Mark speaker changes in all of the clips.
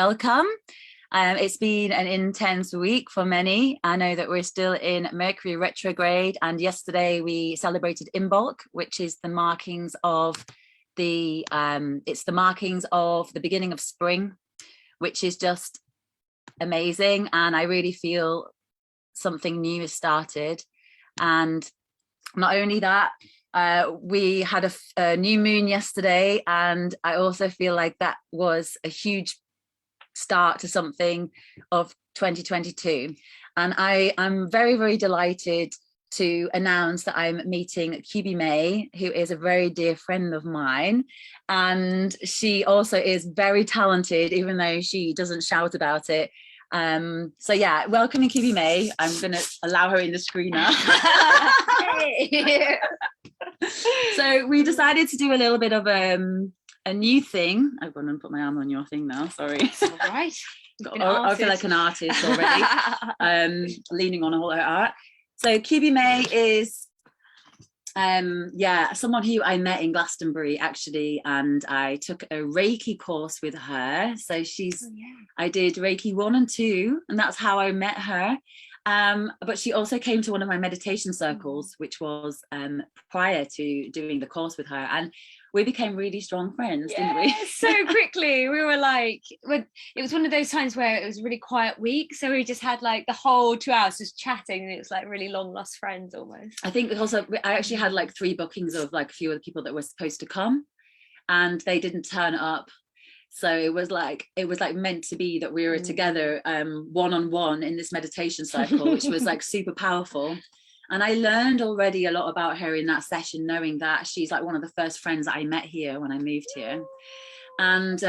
Speaker 1: welcome. It's been an intense week for many. I know that we're still in Mercury retrograde, and yesterday we celebrated Imbolc, which is the markings of the beginning of spring, which is just amazing. And I really feel something new has started. And not only that, we had a new moon yesterday, and I also feel like that was a huge start to something of 2022. And I'm very, very delighted to announce that I'm meeting Kubi, who is a very dear friend of mine, and she also is very talented, even though she doesn't shout about it. So yeah, welcoming Kubi. I'm gonna allow her in the screen now. So we decided to do a little bit of a new thing. I'm going to put my arm on your thing now, sorry. It's all right. I feel like an artist already, leaning on all her art. So Kubi is someone who I met in Glastonbury actually, and I took a Reiki course with her. So I did Reiki 1 and 2, and that's how I met her. But she also came to one of my meditation circles, which was prior to doing the course with her, and we became really strong friends, didn't we?
Speaker 2: So quickly. We were like, it was one of those times where it was a really quiet week, so we just had like the whole 2 hours just chatting, and it was like really long lost friends almost.
Speaker 1: I think also I actually had like 3 bookings of like a few of the people that were supposed to come, and they didn't turn up. So it was like meant to be that we were together one-on-one in this meditation cycle, which was like super powerful. And I learned already a lot about her in that session, knowing that she's like one of the first friends that I met here when I moved here. And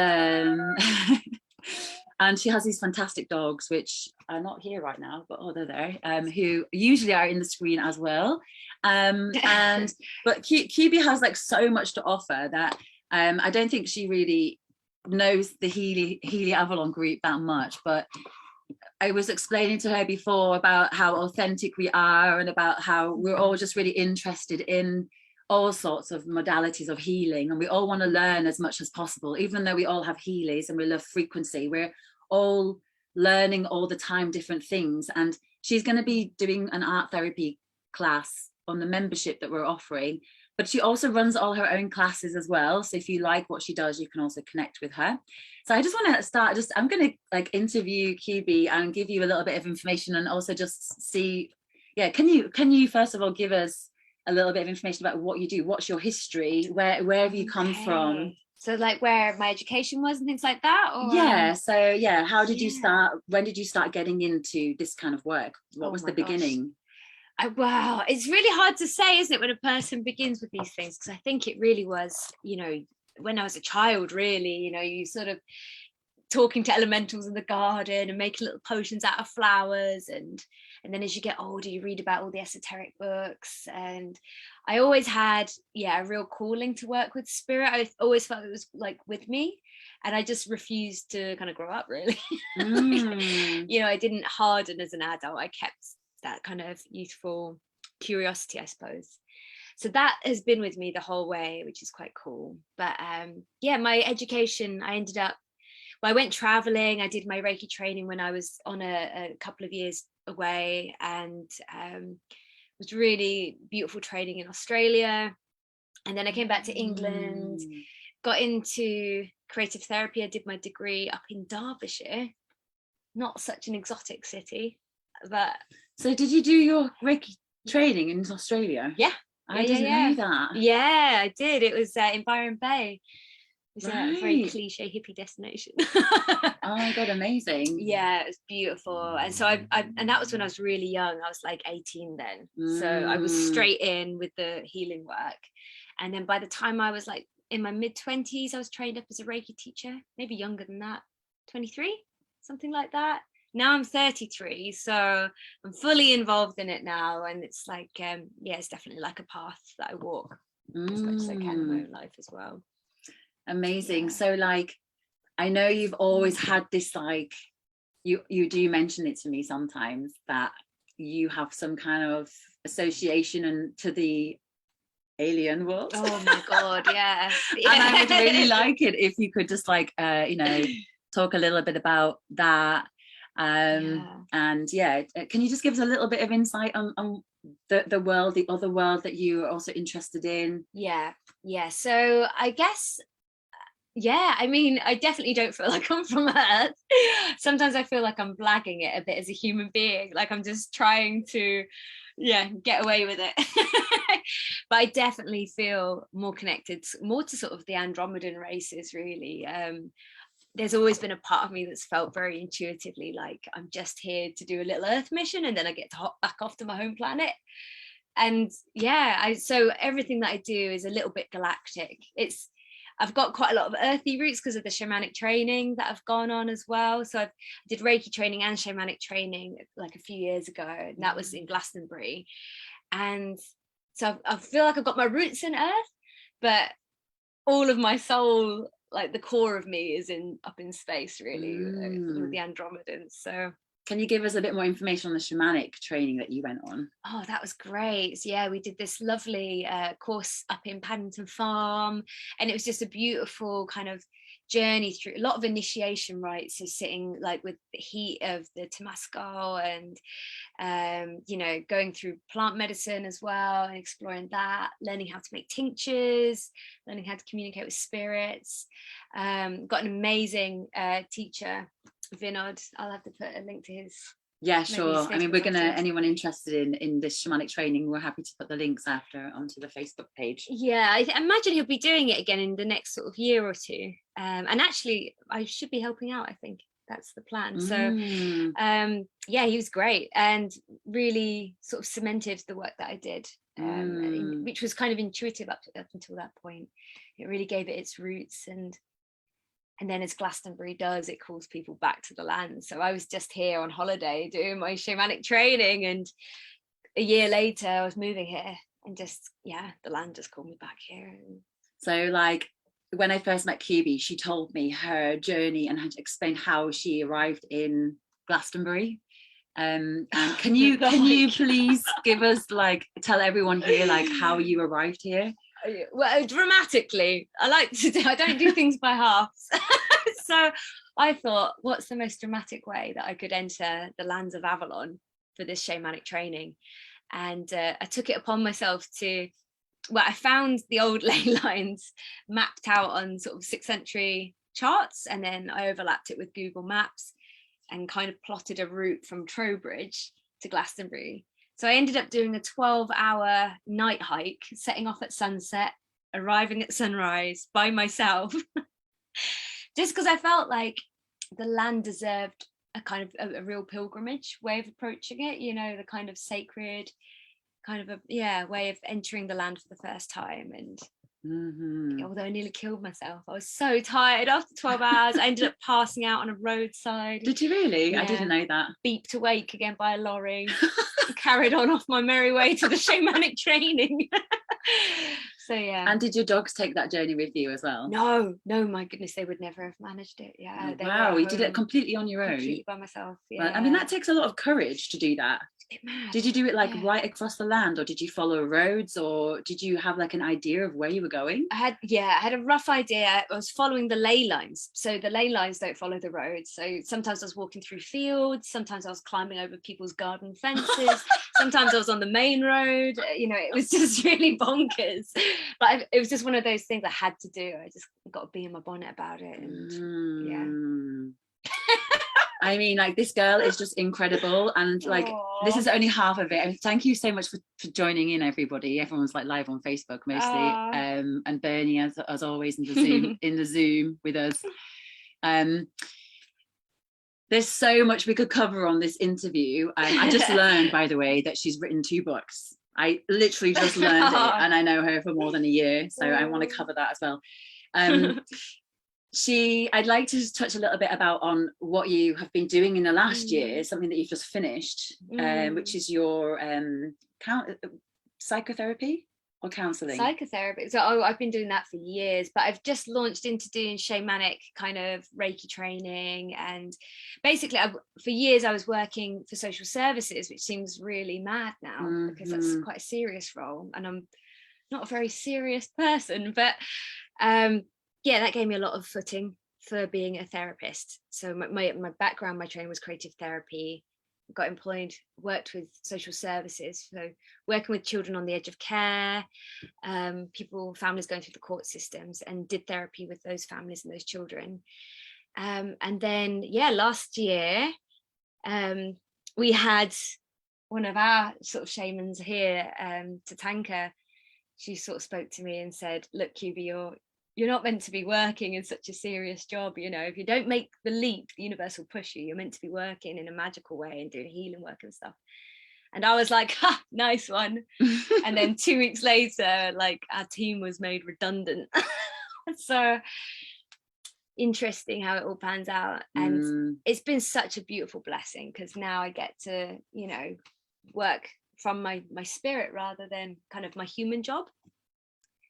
Speaker 1: and she has these fantastic dogs, which are not here right now, but they're there, who usually are in the screen as well. But Kubi has like so much to offer that I don't think she really knows the Healy Avalon group that much, but I was explaining to her before about how authentic we are, and about how we're all just really interested in all sorts of modalities of healing, and we all want to learn as much as possible. Even though we all have Healys and we love frequency, we're all learning all the time different things. And she's going to be doing an art therapy class on the membership that we're offering, but she also runs all her own classes as well. So if you like what she does, you can also connect with her. So I just want to start, I'm going to like interview Kubi and give you a little bit of information, and also just see, can you first of all give us a little bit of information about what you do? What's your history? Where have you come from?
Speaker 2: So like where my education was and things like that? Or?
Speaker 1: Yeah, so how did you start? When did you start getting into this kind of work? What was the beginning?
Speaker 2: Wow, it's really hard to say, isn't it, when a person begins with these things? Because I think it really was, when I was a child, really, you sort of talking to elementals in the garden and making little potions out of flowers, and then as you get older, you read about all the esoteric books. And I always had a real calling to work with spirit. I always felt it was like with me, and I just refused to kind of grow up, really. I didn't harden as an adult. I kept that kind of youthful curiosity, I suppose. So that has been with me the whole way, which is quite cool. But my education, I went traveling. I did my Reiki training when I was on a couple of years away, and it was really beautiful training in Australia. And then I came back to England, got into creative therapy. I did my degree up in Derbyshire, not such an exotic city, but.
Speaker 1: So did you do your Reiki training in Australia?
Speaker 2: Yeah.
Speaker 1: I didn't know that.
Speaker 2: Yeah, I did. It was in Byron Bay. It was a very cliche hippie destination.
Speaker 1: Oh my God, amazing.
Speaker 2: Yeah, it was beautiful. And so and that was when I was really young. I was like 18 then. So I was straight in with the healing work. And then by the time I was like in my mid-20s, I was trained up as a Reiki teacher, maybe younger than that, 23, something like that. Now I'm 33, so I'm fully involved in it now, and it's like it's definitely like a path that I walk as much as I can in my own life as well.
Speaker 1: Amazing. So like, I know you've always had this, like, you do mention it to me sometimes, that you have some kind of association to the alien world.
Speaker 2: Oh my God, yeah.
Speaker 1: And I would really like it if you could just like talk a little bit about that. And can you just give us a little bit of insight on the world, the other world that you are also interested in?
Speaker 2: So I guess, I mean, I definitely don't feel like I'm from Earth. Sometimes I feel like I'm blagging it a bit as a human being, like I'm just trying to get away with it. But I definitely feel more connected, more to sort of the Andromedan races, really. There's always been a part of me that's felt very intuitively like I'm just here to do a little Earth mission, and then I get to hop back off to my home planet. And so everything that I do is a little bit galactic. I've got quite a lot of earthy roots because of the shamanic training that I've gone on as well. So I did Reiki training and shamanic training like a few years ago, and that was in Glastonbury. And so I feel like I've got my roots in Earth, but all of my soul, like the core of me, is up in space, really, with the Andromedans. So
Speaker 1: can you give us a bit more information on the shamanic training that you went on?
Speaker 2: Oh, that was great. So, we did this lovely course up in Paddington Farm, and it was just a beautiful kind of journey through a lot of initiation rites, so sitting like with the heat of the Temascal, and going through plant medicine as well, and exploring that, learning how to make tinctures, learning how to communicate with spirits. Got an amazing teacher, Vinod. I'll have to put a link to his.
Speaker 1: Yeah, sure. I mean, we're gonna, anyone interested in this shamanic training, we're happy to put the links after onto the Facebook page.
Speaker 2: Yeah, I imagine he'll be doing it again in the next sort of year or two. And actually, I should be helping out. I think that's the plan. So, he was great and really sort of cemented the work that I did, which was kind of intuitive up until that point. It really gave it its roots, and then as Glastonbury does, it calls people back to the land. So I was just here on holiday doing my shamanic training, and a year later I was moving here, and just the land just called me back here.
Speaker 1: So like when I first met Kubi, she told me her journey and had to explain how she arrived in Glastonbury. And can you please give us, like, tell everyone here like how you arrived here?
Speaker 2: Well, dramatically, I don't do things by halves. So I thought, what's the most dramatic way that I could enter the lands of Avalon for this shamanic training? And I took it upon myself I found the old ley lines mapped out on sort of 6th century charts, and then I overlapped it with Google Maps and kind of plotted a route from Trowbridge to Glastonbury. So I ended up doing a 12-hour night hike, setting off at sunset, arriving at sunrise by myself, just because I felt like the land deserved a kind of a real pilgrimage way of approaching it, the kind of sacred kind of way of entering the land for the first time. And although I nearly killed myself, I was so tired after 12 hours. I ended up passing out on a roadside.
Speaker 1: Did you really? I didn't know that.
Speaker 2: Beeped awake again by a lorry. Carried on off my merry way to the shamanic training. So
Speaker 1: And did your dogs take that journey with you as well?
Speaker 2: No, my goodness, they would never have managed it.
Speaker 1: Wow, you did it completely on your own?
Speaker 2: Completely by myself.
Speaker 1: Well, I mean, that takes a lot of courage to do that. Did you do it like right across the land, or did you follow roads, or did you have like an idea of where you were going?
Speaker 2: I had a rough idea. I was following the ley lines. So the ley lines don't follow the roads. So sometimes I was walking through fields, sometimes I was climbing over people's garden fences, sometimes I was on the main road. It was just really bonkers. But it was just one of those things I had to do. I just got to be in my bonnet about it. And
Speaker 1: I mean, like, this girl is just incredible, and like, this is only half of it. And thank you so much for joining in, everybody. Everyone's like live on Facebook mostly, and Bernie as always in the Zoom in the Zoom with us. There's so much we could cover on this interview. I just learned, by the way, that she's written 2 books. I literally just learned it, and I know her for more than a year, so I want to cover that as well. I'd like to just touch a little bit on what you have been doing in the last year, something that you've just finished, which is your psychotherapy or counselling?
Speaker 2: Psychotherapy. So I've been doing that for years, but I've just launched into doing shamanic kind of Reiki training. And basically for years I was working for social services, which seems really mad now because that's quite a serious role, and I'm not a very serious person, but that gave me a lot of footing for being a therapist. So my background, my training was creative therapy. Got employed, worked with social services, so working with children on the edge of care, families going through the court systems, and did therapy with those families and those children. And then last year we had one of our sort of shamans here, Tatanka. She sort of spoke to me and said, look, Kubi, you're not meant to be working in such a serious job. You know, if you don't make the leap, the universe will push you. You're meant to be working in a magical way and doing healing work and stuff. And I was like, ha, nice one. And then 2 weeks later, like, our team was made redundant. So interesting how it all pans out. And it's been such a beautiful blessing, because now I get to, you know, work from my spirit rather than kind of my human job.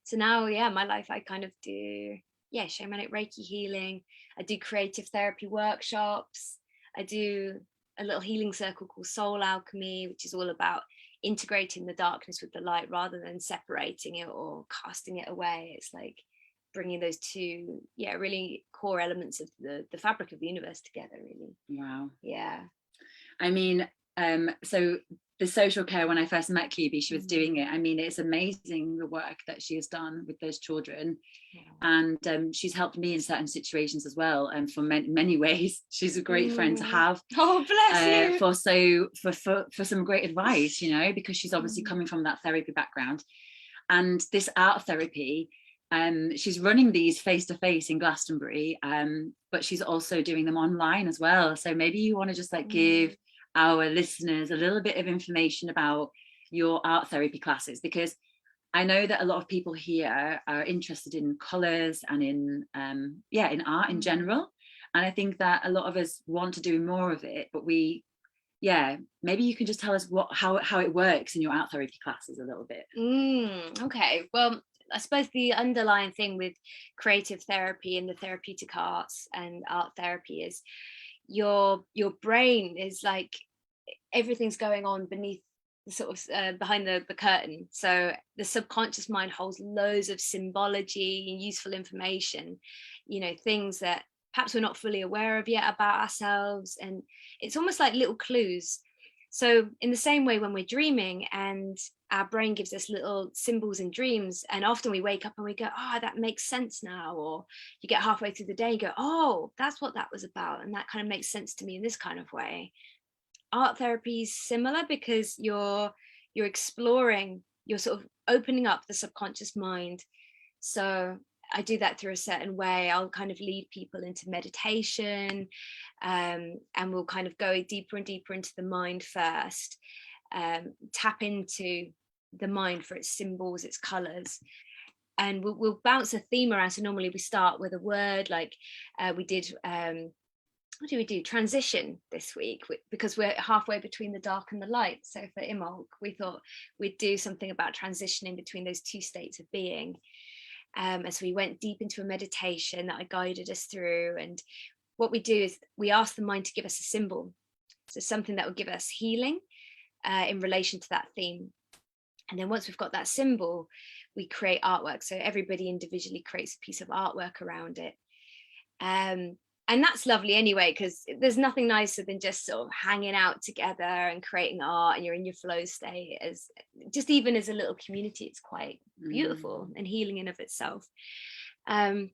Speaker 2: So now, my life, I kind of do, shamanic Reiki healing. I do creative therapy workshops. I do a little healing circle called Soul Alchemy, which is all about integrating the darkness with the light rather than separating it or casting it away. It's like bringing those two, really core elements of the fabric of the universe together, really.
Speaker 1: Wow.
Speaker 2: Yeah.
Speaker 1: I mean, so the social care, when I first met Kubi, she was doing it. I mean, it's amazing the work that she has done with those children. And she's helped me in certain situations as well, and for many ways. She's a great friend to have.
Speaker 2: Oh, bless you.
Speaker 1: For some great advice, you know, because she's obviously coming from that therapy background. And this art therapy, she's running these face-to-face in Glastonbury, but she's also doing them online as well. So maybe you want to just like give our listeners a little bit of information about your art therapy classes, because I know that a lot of people here are interested in colors and in art in general, and I think that a lot of us want to do more of it, but maybe you can just tell us how it works in your art therapy classes a little bit.
Speaker 2: Okay, well, I suppose the underlying thing with creative therapy and the therapeutic arts and art therapy is your brain is like, everything's going on beneath the sort of behind the curtain. So the subconscious mind holds loads of symbology and useful information, you know, things that perhaps we're not fully aware of yet about ourselves, and it's almost like little clues. So in the same way, when we're dreaming and our brain gives us little symbols in dreams, and often we wake up and we go, oh, that makes sense now, or you get halfway through the day and go, oh, that's what that was about, and that kind of makes sense to me in this kind of way. Art therapy is similar, because you're exploring, you're sort of opening up the subconscious mind. So I do that through a certain way. I'll kind of lead people into meditation, and we'll kind of go deeper and deeper into the mind first, tap into the mind for its symbols, its colors, and we'll bounce a theme around. So normally we start with a word, like we did what do we do? Transition this week, because we're halfway between the dark and the light. So for Imbolc, we thought we'd do something about transitioning between those two states of being. And so we went deep into a meditation that I guided us through. And what we do is we ask the mind to give us a symbol. So something that would give us healing in relation to that theme. And then once we've got that symbol, we create artwork. So everybody individually creates a piece of artwork around it. And that's lovely anyway, because there's nothing nicer than just sort of hanging out together and creating art, and you're in your flow state. As just even as a little community, it's quite beautiful and healing in of itself. And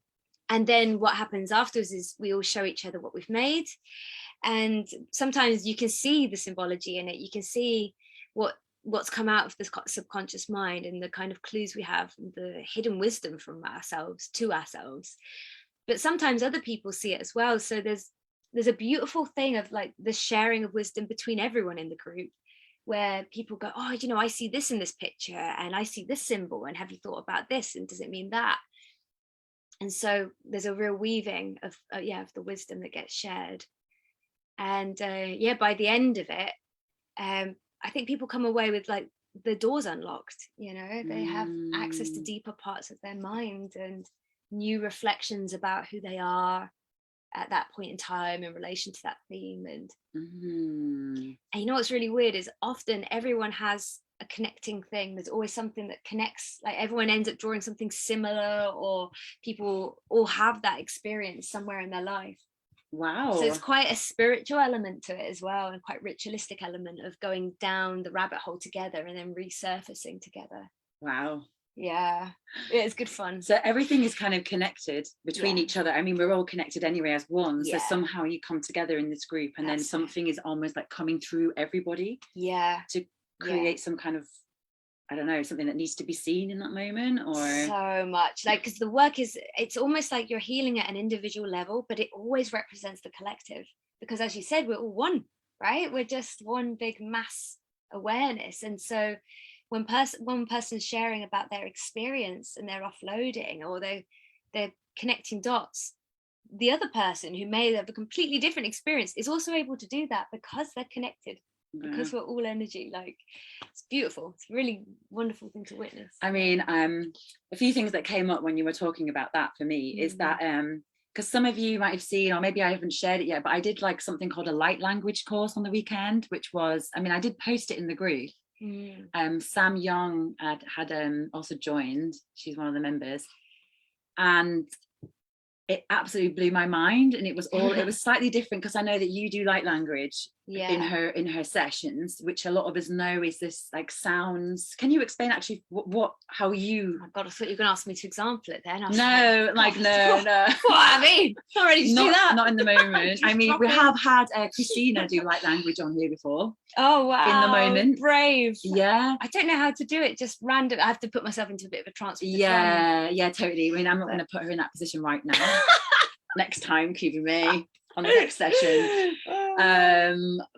Speaker 2: then what happens afterwards is we all show each other what we've made, and sometimes you can see the symbology in it. You can see what's come out of the subconscious mind and the kind of clues we have, the hidden wisdom from ourselves to ourselves. But sometimes other people see it as well. So there's a beautiful thing of like the sharing of wisdom between everyone in the group, where people go, oh, you know, I see this in this picture, and I see this symbol, and have you thought about this, and does it mean that? And so there's a real weaving of the wisdom that gets shared. And by the end of it, I think people come away with like the doors unlocked. You know, they have access to deeper parts of their mind and new reflections about who they are at that point in time in relation to that theme. And you know what's really weird is often everyone has a connecting thing. There's always something that connects, like everyone ends up drawing something similar, or people all have that experience somewhere in their life.
Speaker 1: Wow.
Speaker 2: So it's quite a spiritual element to it as well, and quite ritualistic element of going down the rabbit hole together and then resurfacing together.
Speaker 1: Wow.
Speaker 2: Yeah, it's good fun.
Speaker 1: So everything is kind of connected between each other. I mean, we're all connected anyway as one. So somehow you come together in this group, and then something is almost like coming through everybody.
Speaker 2: Yeah.
Speaker 1: To create some kind of, I don't know, something that needs to be seen in that moment, or
Speaker 2: so much, like, because the work is, it's almost like you're healing at an individual level, but it always represents the collective, because as you said, we're all one, right? We're just one big mass awareness. And so when one person's sharing about their experience and they're offloading, or they're connecting dots, the other person who may have a completely different experience is also able to do that because they're connected. Because we're all energy. Like, it's beautiful. It's a really wonderful thing to witness.
Speaker 1: I mean, a few things that came up when you were talking about that for me is that because some of you might have seen, or maybe I haven't shared it yet, but I did like something called a light language course on the weekend, which was, I mean, I did post it in the group. Sam Young had also joined. She's one of the members, and it absolutely blew my mind. And it was slightly different, because I know that you do light language in her sessions, which a lot of us know is this like sounds. Can you explain actually how you?
Speaker 2: Oh my God, I thought you were going to ask me to example it then.
Speaker 1: No. What
Speaker 2: I mean, not ready to do that.
Speaker 1: Not in the moment. I mean, we have had Christina do light language on here before.
Speaker 2: Oh wow!
Speaker 1: In the moment,
Speaker 2: brave.
Speaker 1: Yeah.
Speaker 2: I don't know how to do it. Just random. I have to put myself into a bit of a trance.
Speaker 1: Yeah, totally. I mean, I'm not going to put her in that position right now. Next time, Kubi me on the next session.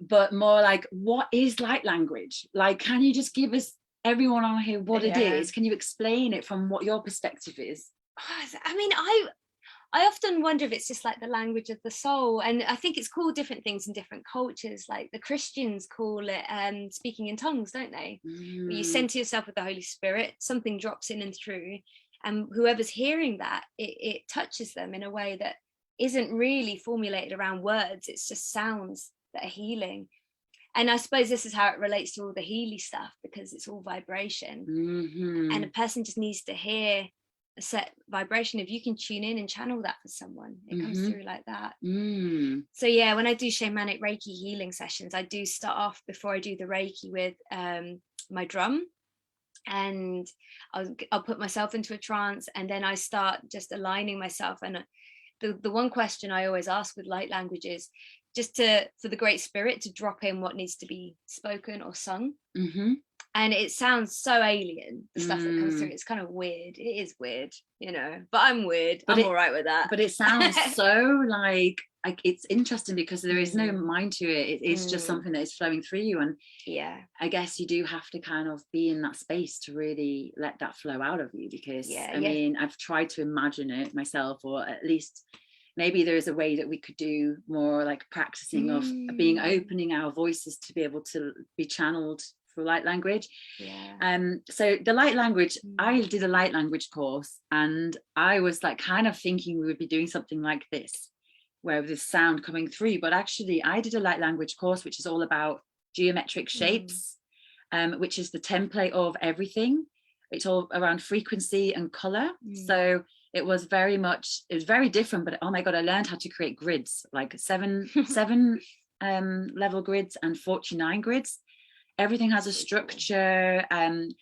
Speaker 1: But more like, what is light language? Like, can you just give us, everyone on here, what it is? Can you explain it from what your perspective is?
Speaker 2: I mean, I often wonder if it's just like the language of the soul, and I think it's called different things in different cultures. Like the Christians call it speaking in tongues, don't they? Where you center yourself with the Holy Spirit, something drops in and through, and whoever's hearing that, it touches them in a way that isn't really formulated around words. It's just sounds that are healing. And I suppose this is how it relates to all the Healy stuff, because it's all vibration. And a person just needs to hear a set vibration. If you can tune in and channel that for someone, it comes through like that. So yeah, when I do shamanic Reiki healing sessions, I do start off, before I do the Reiki, with my drum, and I'll put myself into a trance, and then I start just aligning myself. And the one question I always ask with light language is just for the Great Spirit to drop in what needs to be spoken or sung. And it sounds so alien, the stuff that comes through. It's kind of weird. It is weird, but I'm weird. I'm all right with that.
Speaker 1: But it sounds so like it's interesting, because there is no mind to it. It's just something that is flowing through you. And I guess you do have to kind of be in that space to really let that flow out of you, because I mean, I've tried to imagine it myself, or at least maybe there is a way that we could do more like practicing of opening our voices to be able to be channeled for light language. So the light language, I did a light language course, and I was like kind of thinking we would be doing something like this, where there's sound coming through, but actually I did a light language course which is all about geometric shapes, which is the template of everything. It's all around frequency and color. So it was very different, but oh my God, I learned how to create grids, like seven level grids and 49 grids. Everything has a structure, and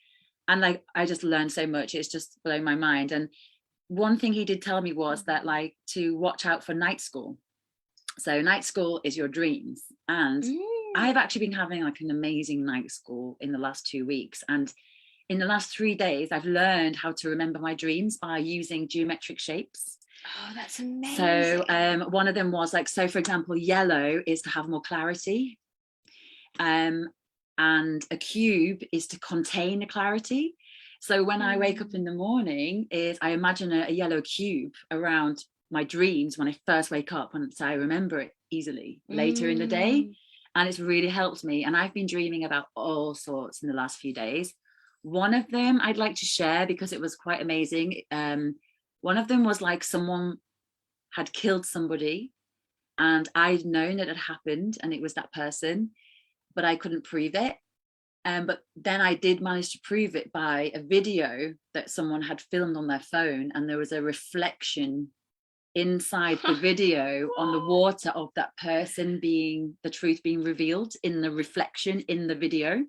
Speaker 1: like I just learned so much. It's just blown my mind. And one thing he did tell me was that, like, to watch out for night school. So night school is your dreams, and I've actually been having like an amazing night school in the last 2 weeks, and in the last 3 days I've learned how to remember my dreams by using geometric shapes.
Speaker 2: Oh, that's amazing.
Speaker 1: So one of them was like, so for example, yellow is to have more clarity, and a cube is to contain the clarity. So when I wake up in the morning, I imagine a yellow cube around my dreams when I first wake up, and so I remember it easily later in the day. And it's really helped me. And I've been dreaming about all sorts in the last few days. One of them I'd like to share because it was quite amazing. One of them was like someone had killed somebody, and I'd known that it had happened, and it was that person, but I couldn't prove it. But then I did manage to prove it by a video that someone had filmed on their phone, and there was a reflection inside the video on the water of that person, being the truth being revealed in the reflection in the video.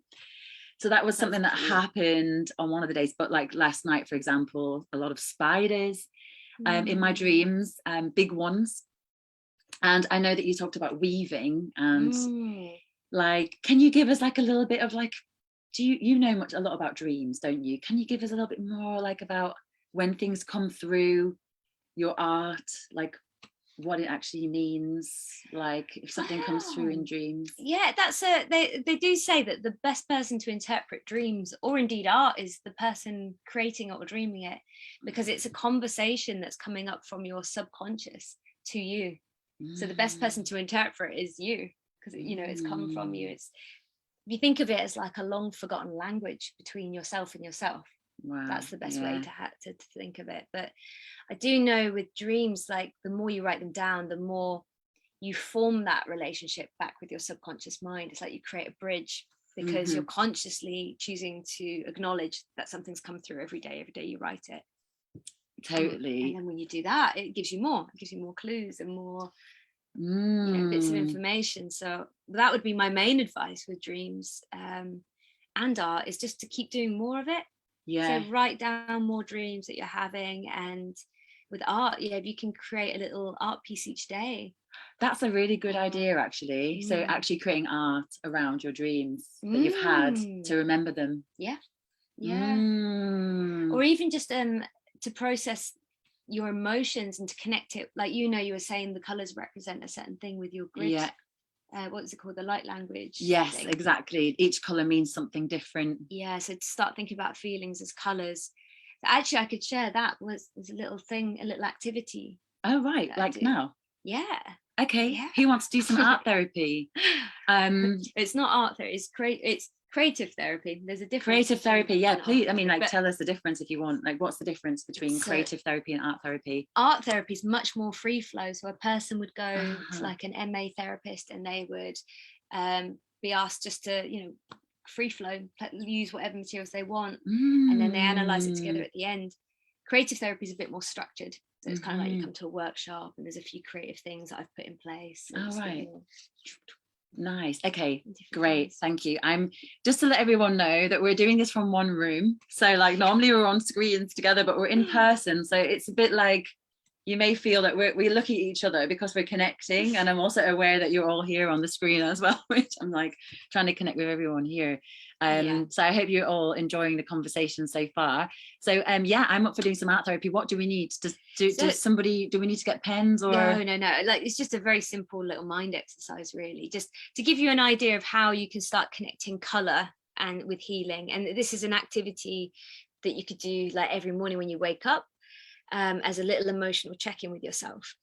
Speaker 1: So that was something that happened on one of the days. But like last night, for example, a lot of spiders in my dreams, big ones. And I know that you talked about weaving, and like, can you give us like a little bit of like, do you know a lot about dreams, don't you? Can you give us a little bit more like about when things come through your art, like what it actually means, like if something comes through in dreams?
Speaker 2: Yeah, they do say that the best person to interpret dreams, or indeed art, is the person creating it or dreaming it, because it's a conversation that's coming up from your subconscious to you. So the best person to interpret is you, because it's come from you. It's, if you think of it as like a long forgotten language between yourself and yourself. Wow, that's the best way to think of it. But I do know with dreams, like the more you write them down, the more you form that relationship back with your subconscious mind. It's like you create a bridge, because you're consciously choosing to acknowledge that something's come through every day you write it.
Speaker 1: Totally.
Speaker 2: And then when you do that, it gives you more clues and more bits of information. So that would be my main advice with dreams and art, is just to keep doing more of it. So write down more dreams that you're having. And with art, if you can create a little art piece each day.
Speaker 1: That's a really good idea, actually. So actually creating art around your dreams that you've had, to remember them.
Speaker 2: Or even just to process your emotions and to connect it, like you were saying the colors represent a certain thing with your grid. What's it called, the light language?
Speaker 1: Yes,
Speaker 2: thing.
Speaker 1: exactly. Each color means something different. So to
Speaker 2: start thinking about feelings as colors. Actually, I could share that. There's a little thing, a little activity.
Speaker 1: Oh right, like now? Okay. Who wants to do some art therapy?
Speaker 2: It's not art therapy, it's creative therapy. There's a difference.
Speaker 1: Creative therapy, please. I mean, like, tell us the difference if you want. Like, what's the difference between creative therapy and art therapy?
Speaker 2: Art therapy is much more free flow. So a person would go to like an MA therapist, and they would be asked just to, free flow, use whatever materials they want, and then they analyze it together at the end. Creative therapy is a bit more structured. So it's kind of like you come to a workshop, and there's a few creative things that I've put in place.
Speaker 1: Right. Nice. Okay, great. Thank you. I'm just to let everyone know that we're doing this from one room. So like normally we're on screens together, but we're in person. So it's a bit like you may feel that we look at each other because we're connecting. And I'm also aware that you're all here on the screen as well, which I'm like trying to connect with everyone here. So I hope you're all enjoying the conversation so far. So I'm up for doing some art therapy. What do we need? Do we need to get pens or?
Speaker 2: No. Like, it's just a very simple little mind exercise, really, just to give you an idea of how you can start connecting color and with healing. And this is an activity that you could do like every morning when you wake up. As a little emotional check-in with yourself.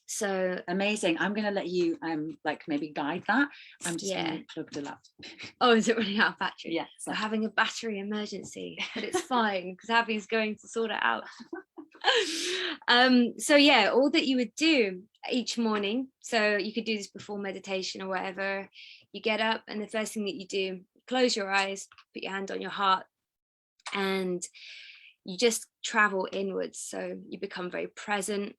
Speaker 2: So
Speaker 1: amazing. I'm going to let you like maybe guide that. I'm just going to plug the laptop.
Speaker 2: Oh, is it running out of battery?
Speaker 1: Yeah.
Speaker 2: So having a battery emergency, but it's fine because Abby's going to sort it out. All that you would do each morning, so you could do this before meditation or whatever. You get up, and the first thing that you do, close your eyes, put your hand on your heart, and you just travel inwards. So you become very present.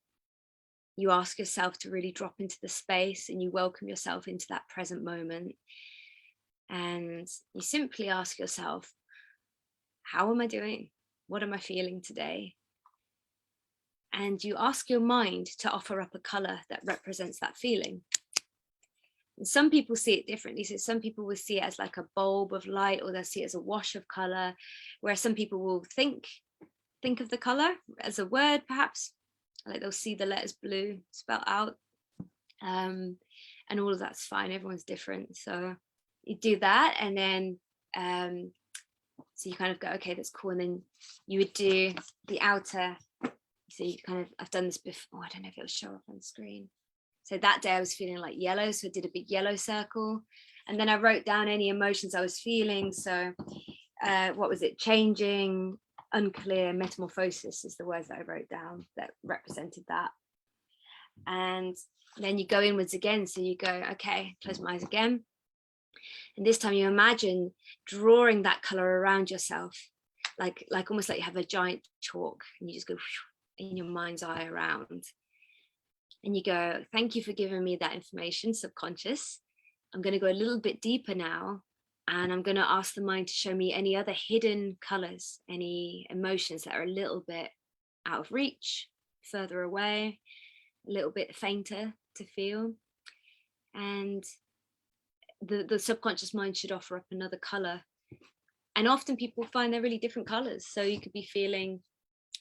Speaker 2: You ask yourself to really drop into the space, and you welcome yourself into that present moment. And you simply ask yourself, how am I doing? What am I feeling today? And you ask your mind to offer up a color that represents that feeling. And some people see it differently. So some people will see it as like a bulb of light, or they'll see it as a wash of color, whereas some people will think of the color as a word, perhaps, like they'll see the letters blue spelled out, and all of that's fine. Everyone's different. So you do that, and then so you kind of go, okay, that's cool. And then you would do the outer. So you kind of, I've done this before. I don't know if it will show up on the screen. So that day I was feeling like yellow, so I did a big yellow circle, and then I wrote down any emotions I was feeling. So what was it? Changing, unclear, metamorphosis is the words that I wrote down that represented that. And then you go inwards again. So you go, okay, close my eyes again. And this time you imagine drawing that color around yourself, like almost like you have a giant chalk, and you just go in your mind's eye around, and you go, thank you for giving me that information, subconscious. I'm going to go a little bit deeper now, and I'm going to ask the mind to show me any other hidden colors, any emotions that are a little bit out of reach, further away, a little bit fainter to feel. And the subconscious mind should offer up another color. And often people find they're really different colors. So you could be feeling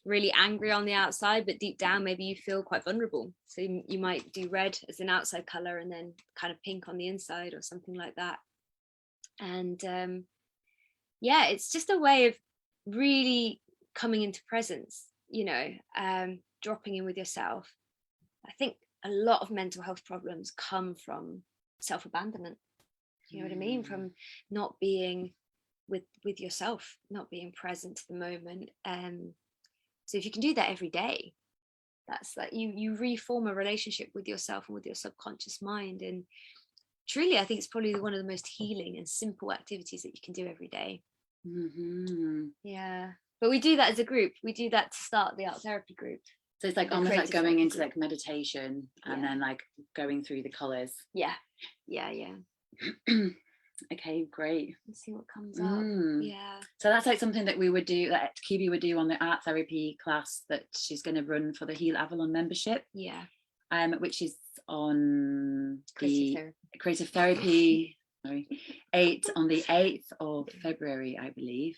Speaker 2: really angry on the outside, but deep down maybe you feel quite vulnerable. So you might do red as an outside color and then kind of pink on the inside or something like that. And yeah, it's just a way of really coming into presence, you know, dropping in with yourself. I think a lot of mental health problems come from self-abandonment. You know what I mean? From not being with yourself, not being present to the moment. So if you can do that every day, that's like you reform a relationship with yourself and with your subconscious mind. And truly, I think it's probably one of the most healing and simple activities that you can do every day. Yeah, but we do that as a group. We do that to start the art therapy group.
Speaker 1: So it's like
Speaker 2: The
Speaker 1: almost like
Speaker 2: creative
Speaker 1: going
Speaker 2: therapy
Speaker 1: into
Speaker 2: group.
Speaker 1: like meditation and then like going through the colors.
Speaker 2: Yeah.
Speaker 1: Okay, great.
Speaker 2: Let's see what comes up. Yeah.
Speaker 1: So that's like something that we would do, that Kubi would do on the art therapy class that she's going to run for the Healy Avalon membership.
Speaker 2: Yeah.
Speaker 1: Which is on
Speaker 2: Creative therapy.
Speaker 1: 8 on the 8th of February, I believe.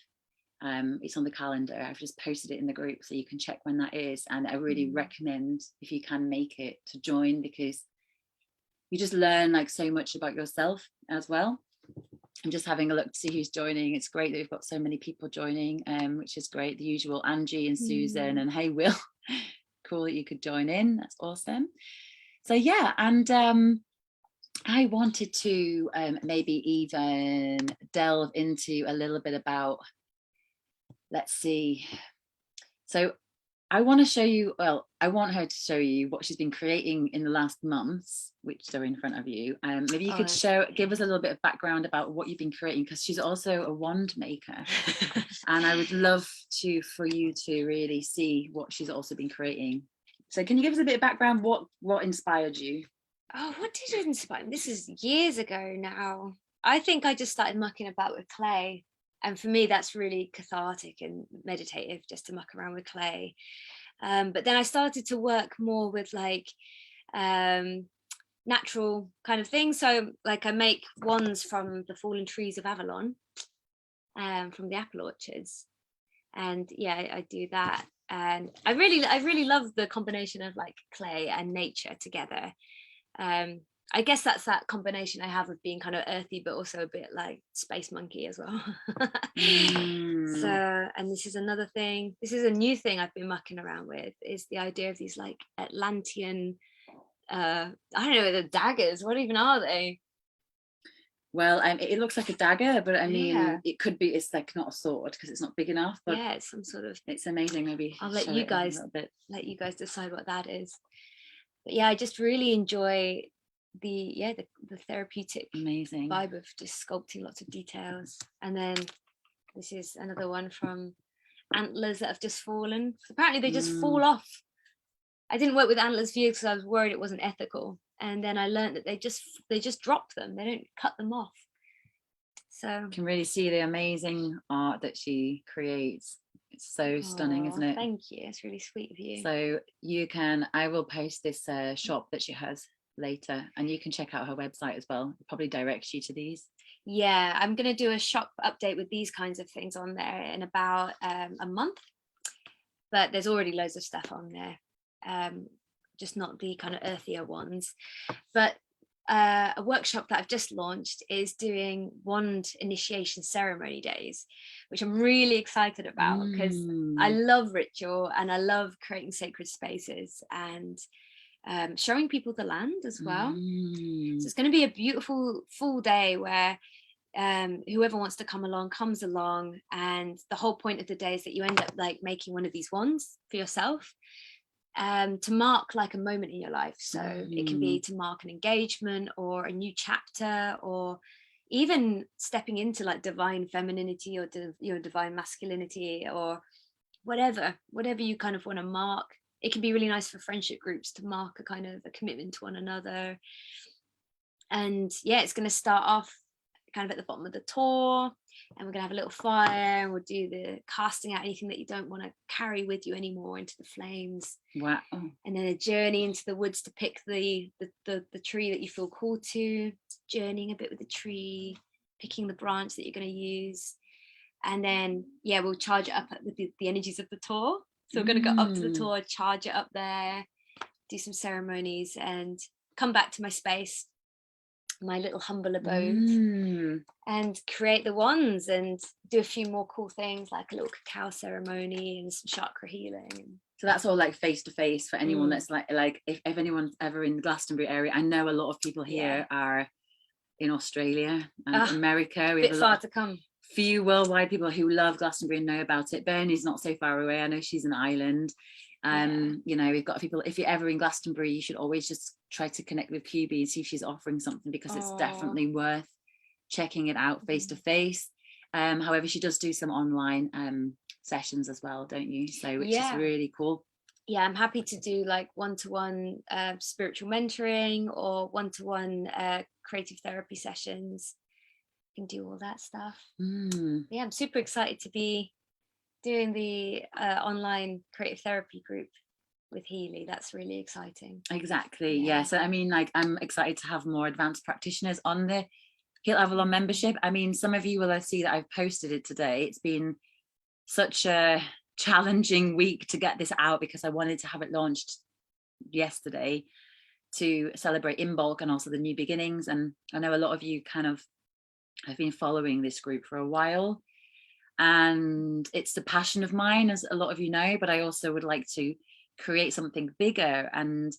Speaker 1: It's on the calendar. I've just posted it in the group so you can check when that is. And I really recommend, if you can make it, to join, because you just learn like so much about yourself as well. I'm just having a look to see who's joining. It's great that we've got so many people joining, which is great. The usual Angie and Susan and hey Will. Cool that you could join in. That's awesome. So yeah, and I wanted to maybe even delve into a little bit about, let's see. So I want to show you, well, I want her to show you what she's been creating in the last months, which are in front of you. Maybe you could give us a little bit of background about what you've been creating, because she's also a wand maker. And I would love for you to really see what she's also been creating. So can you give us a bit of background? What inspired you?
Speaker 2: Oh, what did inspire me? This is years ago now. I think I just started mucking about with clay. And for me, that's really cathartic and meditative, just to muck around with clay. But then I started to work more with like natural kind of things. So like I make wands from the fallen trees of Avalon, from the apple orchards. And yeah, I do that. And I really love the combination of like clay and nature together. I guess that's that combination I have of being kind of earthy, but also a bit like space monkey as well. So, and this is another thing. This is a new thing I've been mucking around with, is the idea of these like Atlantean, I don't know, the daggers. What even are they?
Speaker 1: Well, it looks like a dagger, but I mean, it could be, it's like not a sword because it's not big enough. But
Speaker 2: yeah, it's some sort of.
Speaker 1: It's amazing. Maybe
Speaker 2: I'll let you guys decide what that is. But yeah, I just really enjoy the therapeutic
Speaker 1: amazing
Speaker 2: vibe of just sculpting lots of details. And then this is another one from antlers that have just fallen. Apparently they just fall off. I didn't work with antlers for years because I was worried it wasn't ethical, and then I learned that they just drop them, they don't cut them off. So
Speaker 1: you can really see the amazing art that she creates. It's so stunning, isn't it?
Speaker 2: Thank you, it's really sweet of you.
Speaker 1: So I will post this shop that she has later, and you can check out her website as well. It probably directs you to these.
Speaker 2: Yeah, I'm going to do a shop update with these kinds of things on there in about a month, but there's already loads of stuff on there, just not the kind of earthier ones. But a workshop that I've just launched is doing wand initiation ceremony days, which I'm really excited about, because I love ritual and I love creating sacred spaces and showing people the land as well. So it's going to be a beautiful full day where whoever wants to come along comes along, and the whole point of the day is that you end up like making one of these wands for yourself, to mark like a moment in your life. So it can be to mark an engagement or a new chapter, or even stepping into like divine femininity or divine masculinity, or whatever you kind of want to mark. It can be really nice for friendship groups to mark a kind of a commitment to one another. And yeah, it's going to start off kind of at the bottom of the tour, and we're going to have a little fire, and we'll do the casting out anything that you don't want to carry with you anymore into the flames.
Speaker 1: Wow.
Speaker 2: And then a journey into the woods to pick the tree that you feel called to, journeying a bit with the tree, picking the branch that you're going to use. And then yeah, we'll charge it up with the energies of the tour. So we're going to go up to the tour, charge it up there, do some ceremonies, and come back to my space, my little humble abode, and create the wands and do a few more cool things, like a little cacao ceremony and some chakra healing.
Speaker 1: So that's all like face to face for anyone that's like if anyone's ever in the Glastonbury area. I know a lot of people here are in Australia and America. We have a lot to come. Few worldwide people who love Glastonbury and know about it. Bernie's not so far away. I know she's an island. You know, we've got people, if you're ever in Glastonbury, you should always just try to connect with Kubi and see if she's offering something, because it's definitely worth checking it out face to face. However, she does do some online sessions as well, don't you? So which is really cool.
Speaker 2: Yeah, I'm happy to do like one-to-one spiritual mentoring or one-to-one creative therapy sessions. I can do all that stuff. Yeah, I'm super excited to be doing the online creative therapy group with Healy. That's really exciting.
Speaker 1: Exactly. Yeah. So I mean, like, I'm excited to have more advanced practitioners on the Healy Avalon membership. I mean, some of you will see that I've posted it today. It's been such a challenging week to get this out, because I wanted to have it launched yesterday to celebrate Imbolc and also the new beginnings. And I know a lot of you kind of have been following this group for a while, and it's the passion of mine, as a lot of you know, but I also would like to create something bigger. And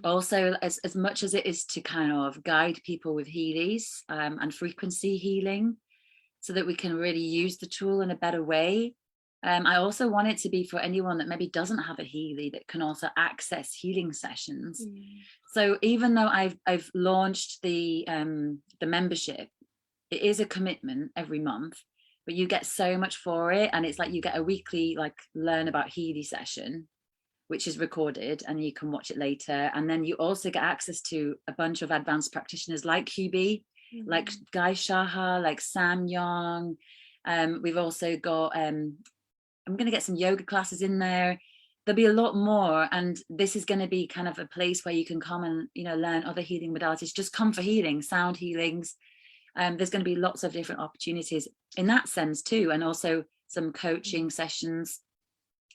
Speaker 1: also, as much as it is to kind of guide people with Healys and frequency healing, so that we can really use the tool in a better way, I also want it to be for anyone that maybe doesn't have a Healy, that can also access healing sessions. So even though I've launched the membership, it is a commitment every month, but you get so much for it. And it's like you get a weekly like learn about Healy session, which is recorded and you can watch it later. And then you also get access to a bunch of advanced practitioners like Kubi, like Guy Shaha, like Sam Young. We've also got I'm going to get some yoga classes in there. There'll be a lot more, and this is going to be kind of a place where you can come and, you know, learn other healing modalities. Just come for healing, sound healings. There's going to be lots of different opportunities in that sense too, and also some coaching sessions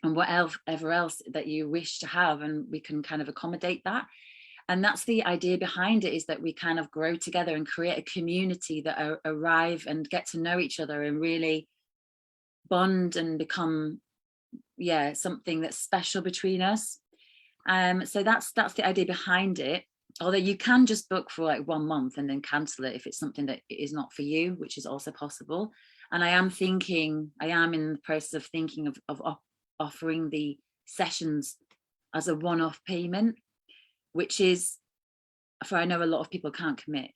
Speaker 1: and whatever else that you wish to have, and we can kind of accommodate that. And that's the idea behind it, is that we kind of grow together and create a community that arrive and get to know each other and really bond and become something that's special between us. So that's the idea behind it. Although you can just book for like 1 month and then cancel it if it's something that is not for you, which is also possible. And I am in the process of thinking of offering the sessions as a one-off payment, which is, for I know a lot of people can't commit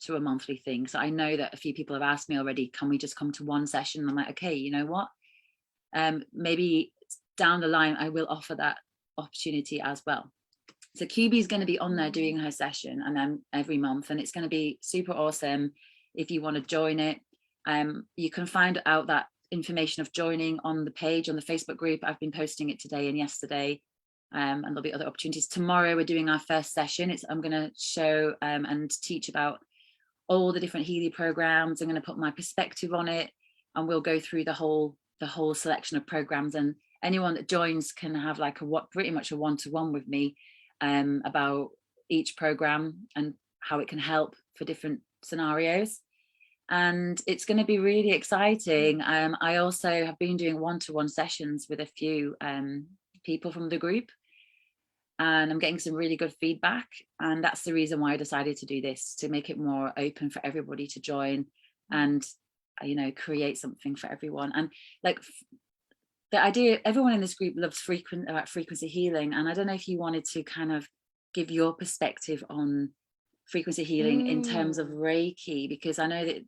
Speaker 1: to a monthly thing. So I know that a few people have asked me already, can we just come to one session? I'm like, okay, you know what? Maybe down the line, I will offer that opportunity as well. So Kubi is going to be on there doing her session, and then every month, and it's going to be super awesome. If you want to join it, you can find out that information of joining on the page on the Facebook group. I've been posting it today and yesterday, and there'll be other opportunities. Tomorrow we're doing our first session. I'm going to show and teach about all the different Healy programs. I'm going to put my perspective on it, and we'll go through the whole selection of programs, and anyone that joins can have like pretty much a one-to-one with me about each program and how it can help for different scenarios. And it's going to be really exciting. I also have been doing one-to-one sessions with a few people from the group, and I'm getting some really good feedback, and that's the reason why I decided to do this, to make it more open for everybody to join and, you know, create something for everyone. And like the idea, everyone in this group loves frequency healing, and I don't know if you wanted to kind of give your perspective on frequency healing in terms of Reiki, because I know that,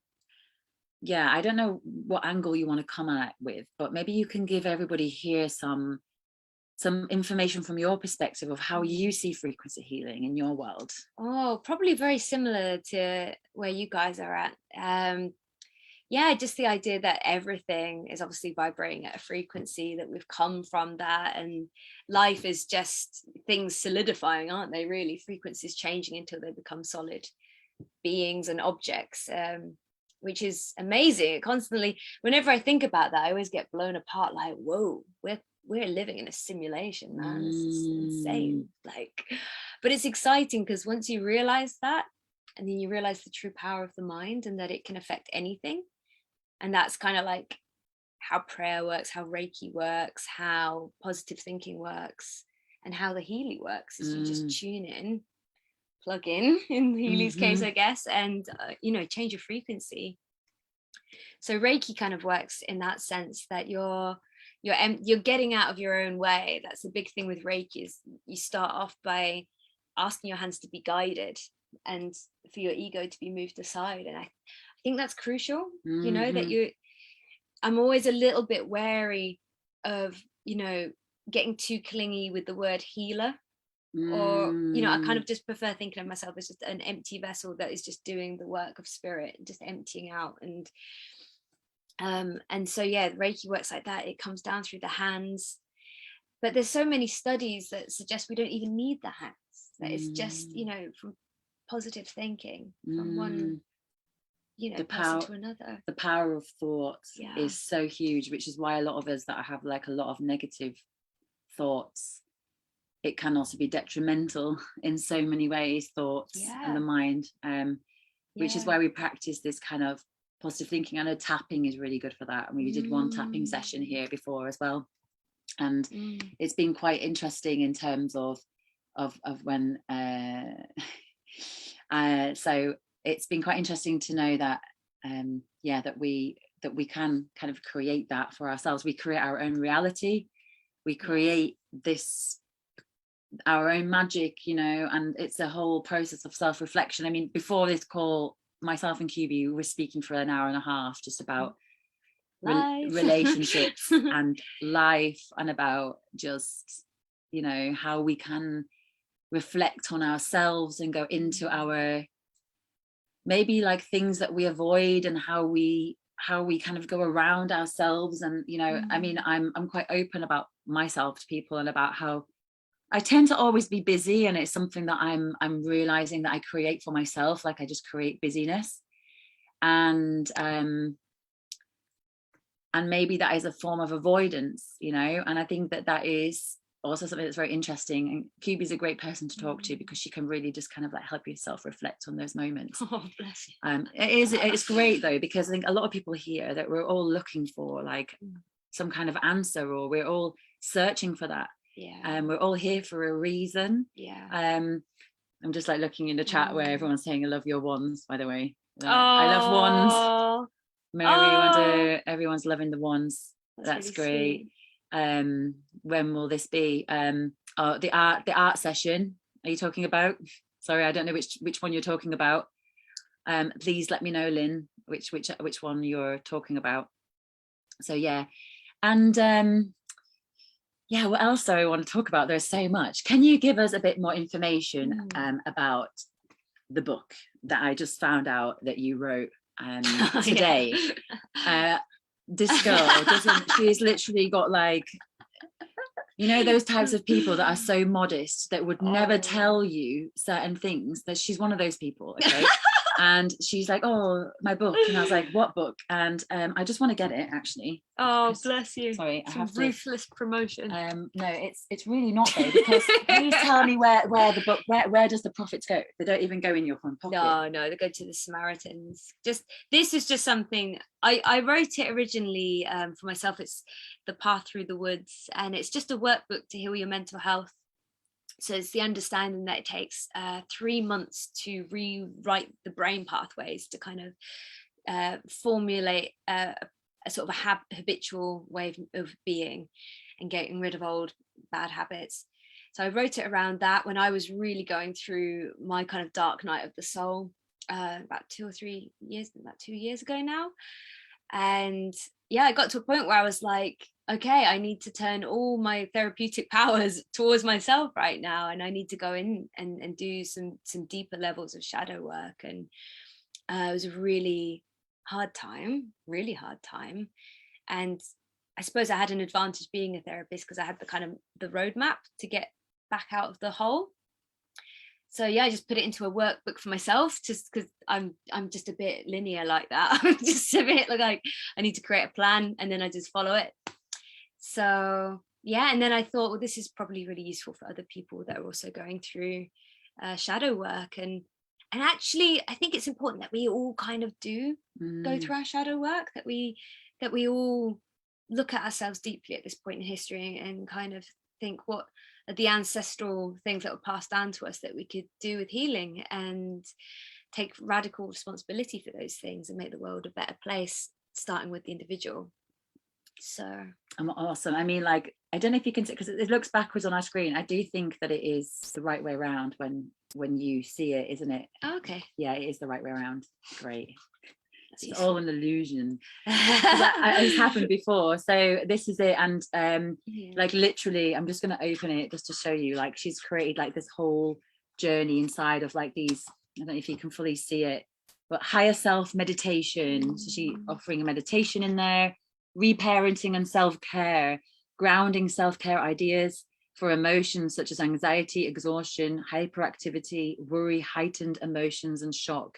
Speaker 1: yeah, I don't know what angle you want to come at it with, but maybe you can give everybody here some information from your perspective of how you see frequency healing in your world.
Speaker 2: Oh, probably very similar to where you guys are at. Yeah, just the idea that everything is obviously vibrating at a frequency, that we've come from that, and life is just things solidifying, aren't they? Really, frequencies changing until they become solid beings and objects, which is amazing. It constantly, whenever I think about that, I always get blown apart, like, whoa, we're living in a simulation, man. This is insane. Like, but it's exciting because once you realize that, and then you realize the true power of the mind and that it can affect anything. And that's kind of like how prayer works, how Reiki works, how positive thinking works, and how the Healy works. Is you just tune in, plug in Healy's case, I guess, and change your frequency. So Reiki kind of works in that sense, that you're getting out of your own way. That's the big thing with Reiki, is you start off by asking your hands to be guided and for your ego to be moved aside. And I think that's crucial, that I'm always a little bit wary of, getting too clingy with the word healer, or, I kind of just prefer thinking of myself as just an empty vessel that is just doing the work of spirit, just emptying out. And so, yeah, Reiki works like that. It comes down through the hands, but there's so many studies that suggest we don't even need the hands, that it's just, from positive thinking, from one
Speaker 1: the
Speaker 2: person
Speaker 1: power
Speaker 2: to another.
Speaker 1: The power of thought is so huge, which is why a lot of us that have like a lot of negative thoughts, it can also be detrimental in so many ways, thoughts and the mind, which is why we practice this kind of positive thinking. I know tapping is really good for that, and we did one tapping session here before as well, and it's been quite interesting in terms of when so it's been quite interesting to know that that we can kind of create that for ourselves. We create our own reality, we create this, our own magic, and it's a whole process of self-reflection. I mean, before this call, myself and Kubi were speaking for an hour and a half just about relationships and life, and about just how we can reflect on ourselves and go into our maybe like things that we avoid, and how we kind of go around ourselves. And I mean, I'm quite open about myself to people, and about how I tend to always be busy, and it's something that I'm realizing that I create for myself. Like, I just create busyness, and maybe that is a form of avoidance, and I think that is also something that's very interesting. And Kubi's a great person to talk to, because she can really just kind of like help yourself reflect on those moments.
Speaker 2: Oh, bless you.
Speaker 1: It's great though, because I think a lot of people here, that we're all looking for like some kind of answer, or we're all searching for that. We're all here for a reason. I'm just like looking in the chat where everyone's saying I love your wands, by the way. I love wands. Mary, everyone's loving the wands. That's really great. Sweet. When will this be? The art session are you talking about? Sorry, I don't know which one you're talking about. Please let me know, Lynn, which one you're talking about. So yeah, and what else do I want to talk about? There's so much. Can you give us a bit more information about the book that I just found out that you wrote today? This girl she's literally got like, those types of people that are so modest that would never tell you certain things. That she's one of those people, okay? And she's like, oh, my book. And I was like, what book? And I just want to get it, actually.
Speaker 2: Oh, bless you.
Speaker 1: Sorry, I have
Speaker 2: ruthless promotion.
Speaker 1: No, it's really not though, because please tell me where the book, where does the profits go? They don't even go in your front pocket.
Speaker 2: No, they go to the Samaritans. This is just something I wrote it originally for myself. It's The Path Through the Woods, and it's just a workbook to heal your mental health. So it's the understanding that it takes 3 months to rewrite the brain pathways to kind of formulate a sort of a habitual way of being, and getting rid of old bad habits. So I wrote it around that when I was really going through my kind of dark night of the soul, about 2 years ago now. And yeah, I got to a point where I was like, okay, I need to turn all my therapeutic powers towards myself right now, and I need to go in and do some deeper levels of shadow work. And it was a really hard time. And I suppose I had an advantage being a therapist because I had the kind of the roadmap to get back out of the hole. So yeah, I just put it into a workbook for myself, just because I'm just a bit linear like that. I'm just a bit like I need to create a plan and then I just follow it. So yeah, and then I thought, well, this is probably really useful for other people that are also going through shadow work. And actually, I think it's important that we all kind of do go through our shadow work, that we all look at ourselves deeply at this point in history and kind of think what are the ancestral things that were passed down to us that we could do with healing, and take radical responsibility for those things and make the world a better place, starting with the individual. So
Speaker 1: awesome. I mean, like, I don't know if you can see, because it looks backwards on our screen. I do think that it is the right way around when you see it, isn't it?
Speaker 2: Oh, okay.
Speaker 1: Yeah, it is the right way around. Great.
Speaker 2: That's
Speaker 1: it's
Speaker 2: useful.
Speaker 1: all an illusion. It's happened before. So this is it. And like literally, I'm just going to open it just to show you, like, she's created like this whole journey inside of like these, I don't know if you can fully see it, but higher self meditation. So she offering a meditation in there, reparenting and self-care, grounding self-care ideas for emotions such as anxiety, exhaustion, hyperactivity, worry, heightened emotions, and shock.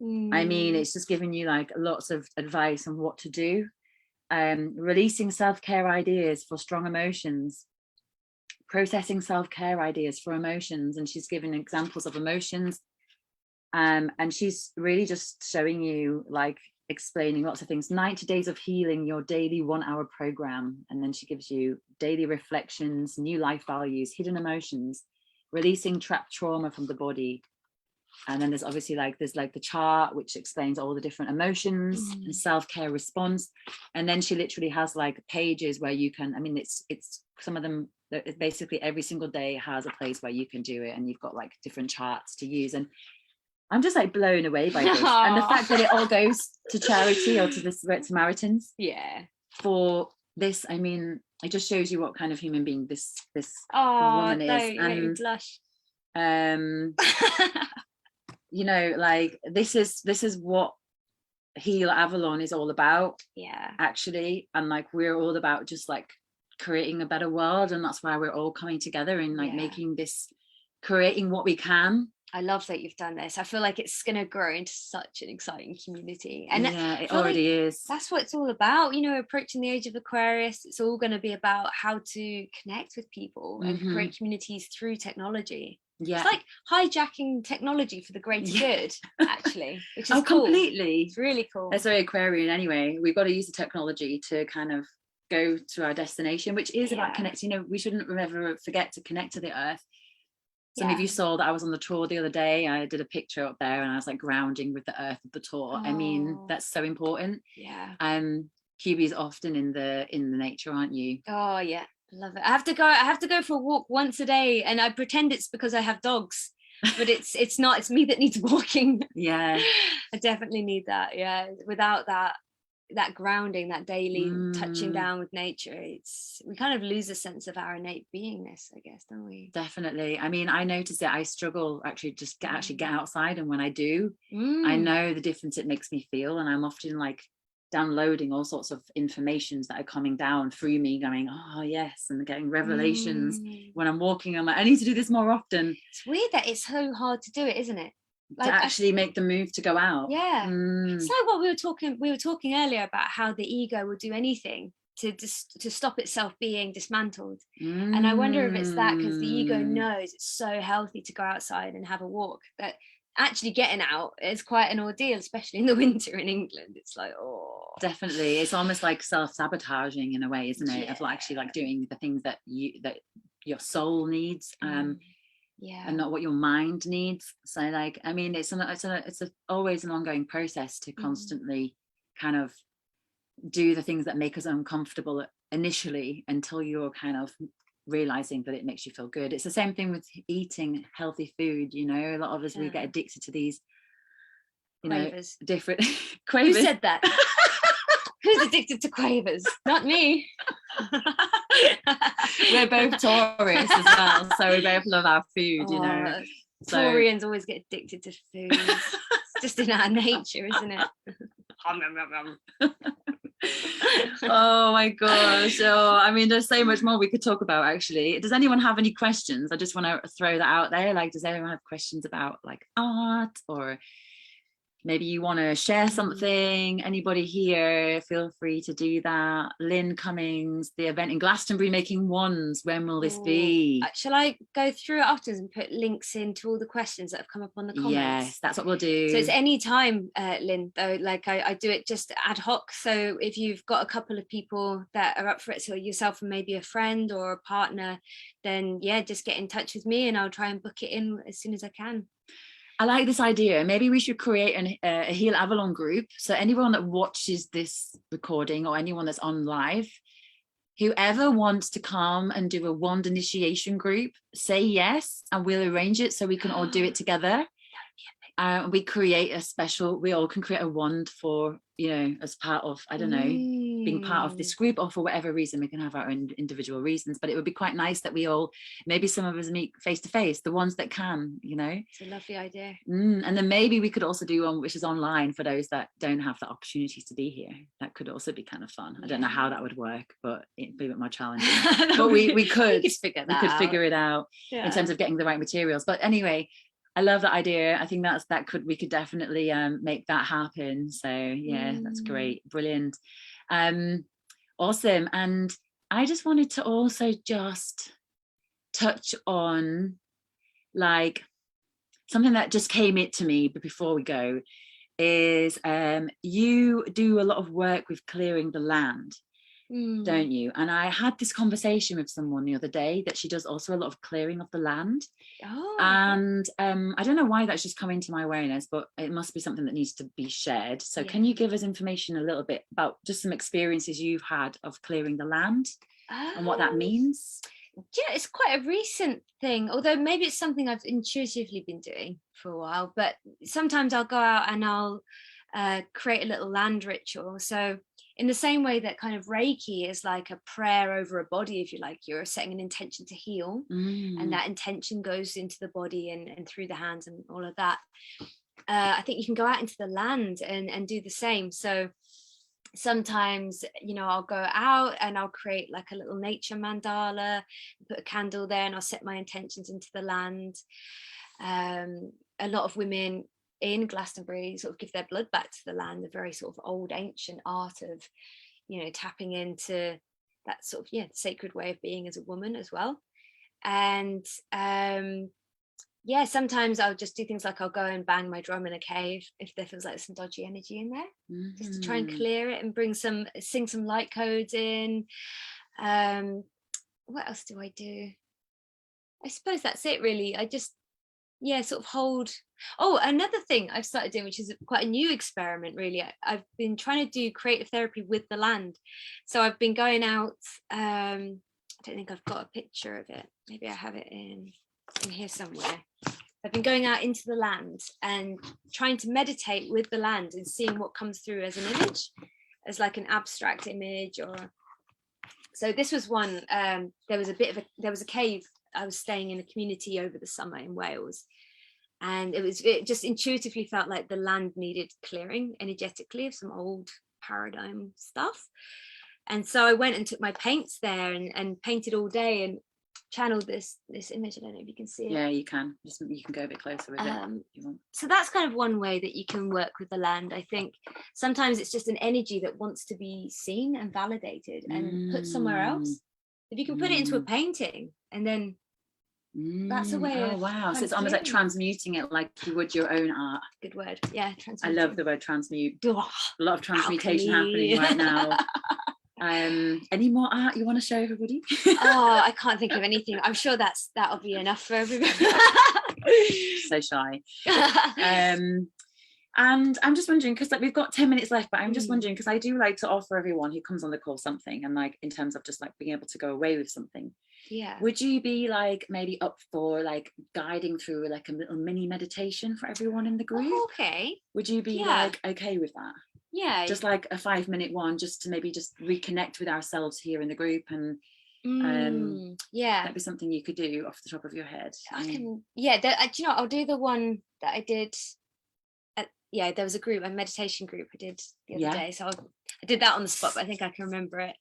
Speaker 1: I mean, it's just giving you like lots of advice on what to do. Releasing self-care ideas for strong emotions, processing self-care ideas for emotions, and she's given examples of emotions. And she's really just showing you, like, explaining lots of things. 90 days of healing, your daily 1-hour program. And then she gives you daily reflections, new life values, hidden emotions, releasing trapped trauma from the body. And then there's obviously like, there's like the chart which explains all the different emotions and self-care response. And then she literally has like pages where you can, I mean, it's some of them, basically every single day has a place where you can do it, and you've got like different charts to use. And I'm just like blown away by this. And the fact that it all goes to charity or to the Samaritans.
Speaker 2: Yeah.
Speaker 1: For this, I mean, it just shows you what kind of human being this woman is. And
Speaker 2: blush.
Speaker 1: You know, like this is what Healy Avalon is all about.
Speaker 2: Yeah. Actually.
Speaker 1: And like we're all about just like creating a better world, and that's why we're all coming together and like making this, creating what we can.
Speaker 2: I love that you've done this. I feel like it's going to grow into such an exciting community. And
Speaker 1: yeah, it already is. That's
Speaker 2: what it's all about. You know, approaching the age of Aquarius, it's all going to be about how to connect with people and create communities through technology. Yeah. It's like hijacking technology for the greater good, actually, which is cool. Completely. It's really cool.
Speaker 1: That's very Aquarian anyway. We've got to use the technology to kind of go to our destination, which is about connecting. You know, we shouldn't ever forget to connect to the earth. Some of you saw that I was on the tour the other day. I did a picture up there and I was like grounding with the earth of the tour. I mean, that's so important.
Speaker 2: Yeah.
Speaker 1: Kubi's often in the nature, aren't you?
Speaker 2: Oh yeah, love it. I have to go for a walk once a day, and I pretend it's because I have dogs, but it's not. It's me that needs walking.
Speaker 1: Yeah.
Speaker 2: I definitely need that. Yeah. Without that grounding, that daily touching down with nature, we kind of lose a sense of our innate beingness, I guess, don't we?
Speaker 1: Definitely. I mean, I notice that I struggle actually just get outside, and when I do, I know the difference it makes me feel, and I'm often like downloading all sorts of informations that are coming down through me, going, oh yes, and getting revelations when I'm walking. I'm like, I need to do this more often.
Speaker 2: It's weird that it's so hard to do it, isn't it?
Speaker 1: Like, to actually make the move to go out.
Speaker 2: Yeah. It's like what we were talking earlier about, how the ego will do anything to stop itself being dismantled. And I wonder if it's that because the ego knows it's so healthy to go outside and have a walk, that actually getting out is quite an ordeal, especially in the winter in England. It's like,
Speaker 1: definitely. It's almost like self-sabotaging in a way, isn't it? Of like actually like doing the things that your soul needs. And not what your mind needs. So like, I mean, it's always an ongoing process to constantly kind of do the things that make us uncomfortable initially, until you're kind of realizing that it makes you feel good. It's the same thing with eating healthy food, you know. A lot of us, we get addicted to these, you
Speaker 2: Quavers.
Speaker 1: know, different quavers.
Speaker 2: Who said that? Who's addicted to quavers? Not me.
Speaker 1: We're both Taurus as well, so we both love our food, you know. So
Speaker 2: Taurians always get addicted to food. It's just in our nature, isn't it?
Speaker 1: Oh my gosh. Oh, I mean, there's so much more we could talk about, actually. Does anyone have any questions? I just want to throw that out there. Like, does anyone have questions about like art, or maybe you want to share something? Anybody here, feel free to do that. Lynn Cummings, the event in Glastonbury making wands, when will this be?
Speaker 2: Shall I go through it afterwards and put links into all the questions that have come up on the comments?
Speaker 1: Yes, that's what we'll do.
Speaker 2: So it's any time, Lynn, though. Like I do it just ad hoc. So if you've got a couple of people that are up for it, so yourself and maybe a friend or a partner, then yeah, just get in touch with me and I'll try and book it in as soon as I can.
Speaker 1: I like this idea. Maybe we should create a Healy Avalon group. So anyone that watches this recording or anyone that's on live, whoever wants to come and do a wand initiation group, say yes, and we'll arrange it so we can all do it together. We create a special, we all can create a wand for, you know, as part of, I don't know, being part of this group, or for whatever reason. We can have our own individual reasons, but it would be quite nice that we all, maybe some of us meet face to face, the ones that can, you know.
Speaker 2: It's a lovely idea.
Speaker 1: And then maybe we could also do one which is online for those that don't have the opportunities to be here. That could also be kind of fun. I don't know how that would work, but it'd be a bit more challenging. But we could figure it out in terms of getting the right materials. But anyway, I love that idea. I think we could definitely make that happen. So yeah, that's great. Brilliant. Awesome. And I just wanted to also just touch on like something that just came to me, but before we go, is you do a lot of work with clearing the land, don't you? And I had this conversation with someone the other day that she does also a lot of clearing of the land. And I don't know why that's just come into my awareness, but it must be something that needs to be shared. So can you give us information a little bit about just some experiences you've had of clearing the land and what that means?
Speaker 2: Yeah, it's quite a recent thing, although maybe it's something I've intuitively been doing for a while. But sometimes I'll go out and I'll create a little land ritual. So in the same way that kind of Reiki is like a prayer over a body, if you like, you're setting an intention to heal, and that intention goes into the body and through the hands and all of that. I think you can go out into the land and do the same. So sometimes, you know, I'll go out and I'll create like a little nature mandala, put a candle there, and I'll set my intentions into the land. A lot of women in Glastonbury sort of give their blood back to the land, the very sort of old ancient art of, you know, tapping into that sort of sacred way of being as a woman as well. And sometimes I'll just do things like I'll go and bang my drum in a cave if there feels like some dodgy energy in there, just to try and clear it and sing some light codes in. What else do I do? I suppose that's it really. I just sort of hold. Oh, another thing I've started doing, which is quite a new experiment really, I've been trying to do creative therapy with the land. So I've been going out, I don't think I've got a picture of it, maybe I have it in here somewhere. I've been going out into the land and trying to meditate with the land and seeing what comes through as an image, as like an abstract image. Or so this was one, there was a cave. I was staying in a community over the summer in Wales, and it just intuitively felt like the land needed clearing energetically of some old paradigm stuff. And so I went and took my paints there and painted all day and channeled this image. I don't know if you can see it.
Speaker 1: Yeah, you can. You can go a bit closer with it if you want.
Speaker 2: So that's kind of one way that you can work with the land. I think sometimes it's just an energy that wants to be seen and validated and put somewhere else. If you can put it into a painting, and then that's a way of.
Speaker 1: Wow, so it's almost like transmuting it like you would your own art.
Speaker 2: Good word. Yeah,
Speaker 1: I love the word transmute. A lot of transmutation happening right now. Any more art you want to show everybody?
Speaker 2: Oh, I can't think of anything. I'm sure that'll be enough for everybody.
Speaker 1: So shy. And I'm just wondering, because like we've got 10 minutes left, but I'm just wondering, because I do like to offer everyone who comes on the call something, and like in terms of just like being able to go away with something.
Speaker 2: Yeah.
Speaker 1: Would you be like maybe up for like guiding through like a little mini meditation for everyone in the group?
Speaker 2: Oh, okay.
Speaker 1: Would you be like okay with that?
Speaker 2: Yeah.
Speaker 1: Just like a 5-minute one, just to maybe just reconnect with ourselves here in the group, and
Speaker 2: yeah,
Speaker 1: that'd be something you could do off the top of your head.
Speaker 2: I can. Yeah, do you know, I'll do the one that I did. There was a meditation group I did the other day, so I did that on the spot, but I think I can remember it.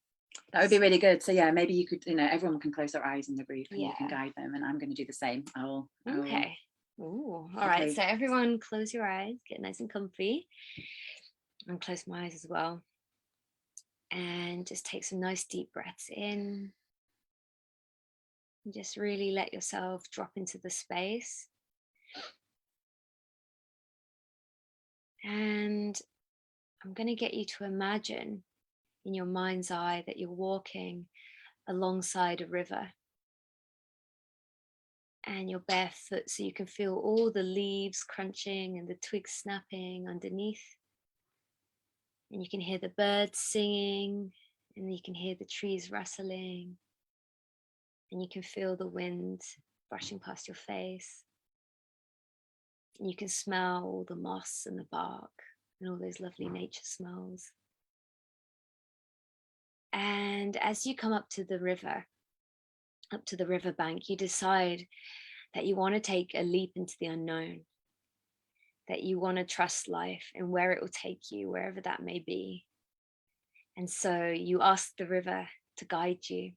Speaker 1: That would be really good. So yeah, maybe you could, everyone can close their eyes in the group and you can
Speaker 2: Yeah.
Speaker 1: guide them, and I'm going to do the same.
Speaker 2: Okay. Ooh, all right. So everyone close your eyes, get nice and comfy, and close my eyes as well. And just take some nice deep breaths in. And just really let yourself drop into the space. And I'm going to get you to imagine in your mind's eye that you're walking alongside a river. And you're barefoot, so you can feel all the leaves crunching and the twigs snapping underneath. And you can hear the birds singing, and you can hear the trees rustling. And you can feel the wind brushing past your face. And you can smell all the moss and the bark and all those lovely nature smells. And as you come up to the riverbank, you decide that you want to take a leap into the unknown, that you want to trust life and where it will take you, wherever that may be. And so you ask the river to guide you.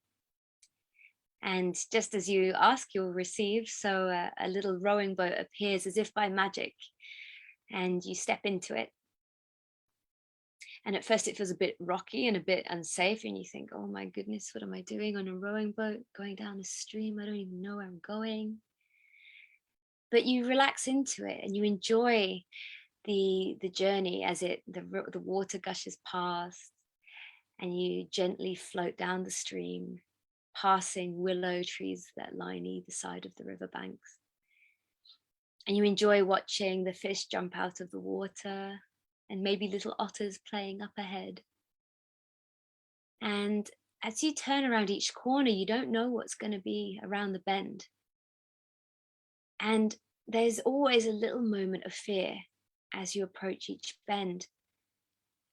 Speaker 2: And just as you ask, you'll receive. So a little rowing boat appears as if by magic, and you step into it. And at first it feels a bit rocky and a bit unsafe, and you think, oh my goodness, what am I doing on a rowing boat going down a stream? I don't even know where I'm going. But you relax into it and you enjoy the journey as the water gushes past, and you gently float down the stream, passing willow trees that line either side of the riverbanks. And you enjoy watching the fish jump out of the water, and maybe little otters playing up ahead. And as you turn around each corner, you don't know what's going to be around the bend. And there's always a little moment of fear as you approach each bend.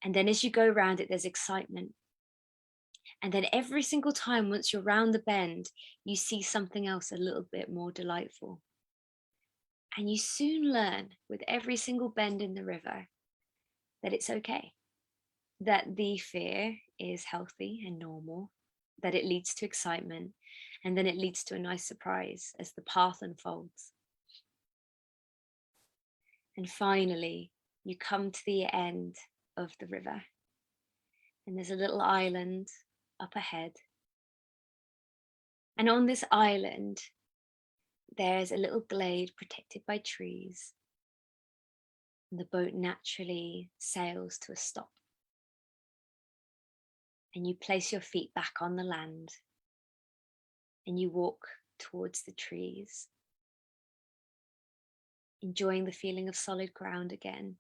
Speaker 2: And then as you go around it, there's excitement. And then every single time, once you're around the bend, you see something else a little bit more delightful. And you soon learn with every single bend in the river that it's okay, that the fear is healthy and normal, that it leads to excitement, and then it leads to a nice surprise as the path unfolds. And finally, you come to the end of the river, and there's a little island up ahead. And on this island, there's a little glade protected by trees. And the boat naturally sails to a stop. And you place your feet back on the land, and you walk towards the trees, enjoying the feeling of solid ground again,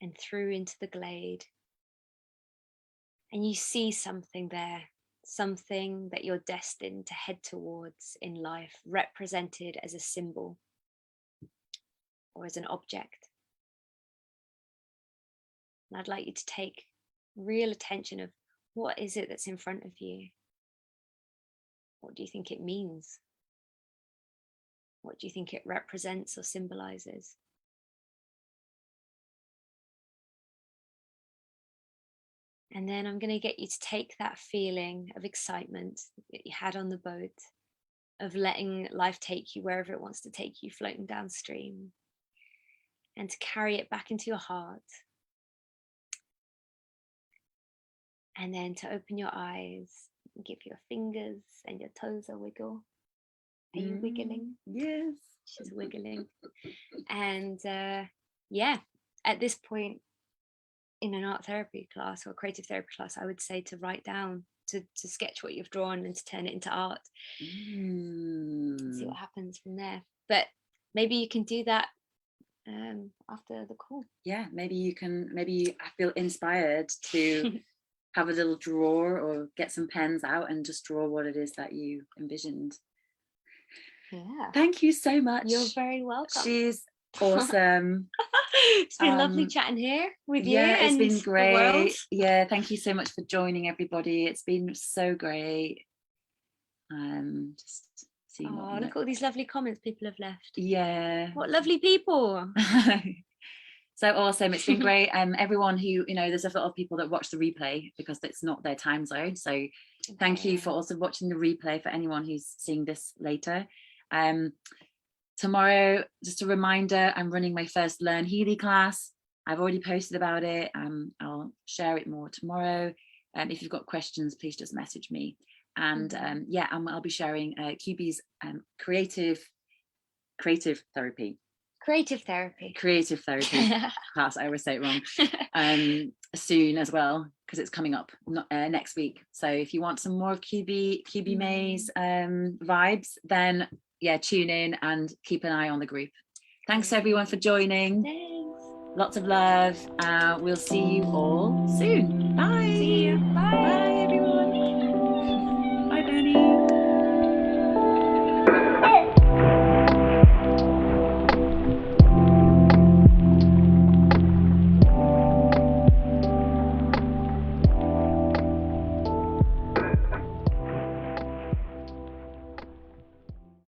Speaker 2: and through into the glade. And you see something there, something that you're destined to head towards in life, represented as a symbol or as an object. And I'd like you to take real attention of what is it that's in front of you? What do you think it means? What do you think it represents or symbolizes? And then I'm going to get you to take that feeling of excitement that you had on the boat, of letting life take you wherever it wants to take you, floating downstream, and to carry it back into your heart. And then to open your eyes and give your fingers and your toes a wiggle. Are you wiggling?
Speaker 1: Yes.
Speaker 2: She's wiggling. And at this point, in an art therapy class or a creative therapy class, I would say to write down, to sketch what you've drawn and to turn it into art. See what happens from there. But maybe you can do that after the call.
Speaker 1: Yeah, maybe I feel inspired to have a little drawer or get some pens out and just draw what it is that you envisioned.
Speaker 2: Yeah.
Speaker 1: Thank you so much.
Speaker 2: You're very welcome.
Speaker 1: She's awesome.
Speaker 2: It's been lovely chatting here with you.
Speaker 1: Yeah, it's
Speaker 2: and
Speaker 1: been
Speaker 2: the
Speaker 1: great.
Speaker 2: world.
Speaker 1: Yeah, thank you so much for joining, everybody. It's been so great. Just seeing
Speaker 2: Oh, look at all these lovely comments people have left.
Speaker 1: Yeah.
Speaker 2: What lovely people.
Speaker 1: So awesome. It's been great. Everyone who, you know, there's a lot of people that watch the replay because it's not their time zone. So thank you for also watching the replay for anyone who's seeing this later. Tomorrow, just a reminder, I'm running my first Learn Healy class. I've already posted about it. I'll share it more tomorrow. If you've got questions, please just message me. And I'll be sharing Kubi's creative therapy class. I always say it wrong. Soon as well, because it's coming up next week. So if you want some more of Kubi May's vibes, then tune in and keep an eye on the group. Thanks everyone for joining.
Speaker 2: Thanks.
Speaker 1: Lots of love. We'll see you all soon. Bye.
Speaker 2: See you. Bye.